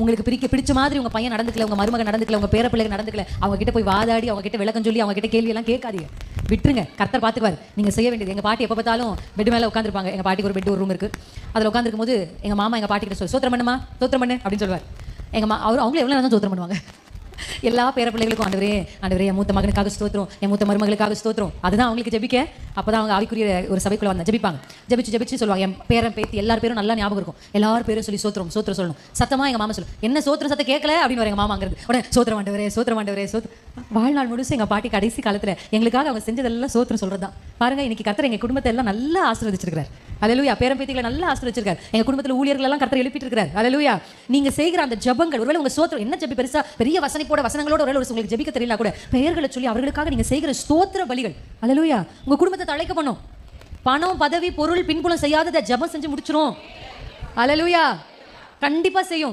உங்களுக்கு பிடிச்ச மாதிரி உங்க பையன் நடந்துக்கல, உங்க மருமகன் நடந்துக்கல, உங்க பேர பிள்ளைங்க நடந்துக்கல, அவங்க கிட்ட போய் வாதாடி அவங்க கிட்ட விளக்கம் சொல்லி அவங்க கிட்ட கேள்வி எல்லாம் கேட்காதீங்க. விட்டுருங்க, கர்த்தர் பார்த்துக்குவார். நீங்க செய்ய வேண்டியது, எங்க பாட்டி எப்போ பார்த்தாலும் பெட் மேலே உட்காந்துருப்பாங்க. எங்க பாட்டிக்கு ஒரு பெட், ஒரு ரூம் இருக்கு. அதில் உட்காந்துருக்கும் போது எங்க மாமா எங்க பாட்டி கிட்ட சொல்லி, சோத்திரம் பண்ணுமா, சோத்திரம் பண்ணு அப்படின்னு சொல்லுவார். அவங்களும் எவ்வளோ நேரம் சோத்திரம் பண்ணுவாங்க. எல்லா பேர பிள்ளைகளுக்கும் ஆண்டவரே ஆண்டவரே, என் மூத்த மகனுக்காக ஸ்தோத்திரம், என் மூத்த மருமகளுக்காக ஸ்தோத்திரம். அதுதான் அவங்களுக்கு ஜெபிக்க. அப்பதான் அவங்க ஆவிக்குரிய ஒரு சபைக்குள்ள வந்தாங்க. ஜெபிப்பாங்க, ஜெபிச்சு சொல்லுவாங்க. என் பேரன் பேத்தி எல்லார் பேரும் நல்லா ஞாபகம் இருக்கும். எல்லாரும் பேரும் சொல்லி சோத்திரம் சொல்லணும். சத்தமா எங்க மாமா சொல்லு, என்ன சோத்திரம் சத்தம் கேட்கல அப்படின்னு எங்க மாமாங்கிறது. உடனே சோத்திரம் ஆண்டவரே, சோத்திரம் ஆண்டவரே, வாழ்நாள் முழுசு எங்க பாட்டி கடைசி காலத்துல எங்களுக்காக அவங்க செஞ்சதெல்லாம் சோத்திரம் சொல்றதுதான். பாருங்க, இன்னைக்கு கர்த்தர் எங்க குடும்பத்தை எல்லாம் நல்லா ஆசீர்வதிச்சிருக்காரு. அல்லேலூயா. பேரன் பேத்திகளை நல்லா ஆசீர்வதிச்சிருக்காரு. எங்க குடும்பத்துல ஊழியர்கள் எல்லாம் கர்த்தர் எழுப்பிட்டு இருக்காரு. அல்லேலூயா. நீங்க செய்கிற அந்த ஜெபங்கள், ஒருவேளை உங்க சோத்திரம் என்ன ஜெபி பெருசா பெரிய வசனங்களோட ஒருவேளை உங்களுக்கு ஜெபிக்க தெரியல கூட, பெயர்களை சொல்லி அவர்களுக்காக நீங்க செய்கிற ஸ்தோத்திர பலிகள், அல்லேலூயா, உங்க குடும்பத்தை தழைக்க பண்ணும். பணம், பதவி, பொருள், பின்புலம் செய்யாததை ஜெபம் செஞ்சு முடிச்சிரும். அல்லேலூயா. கண்டிப்பா செய்யும்.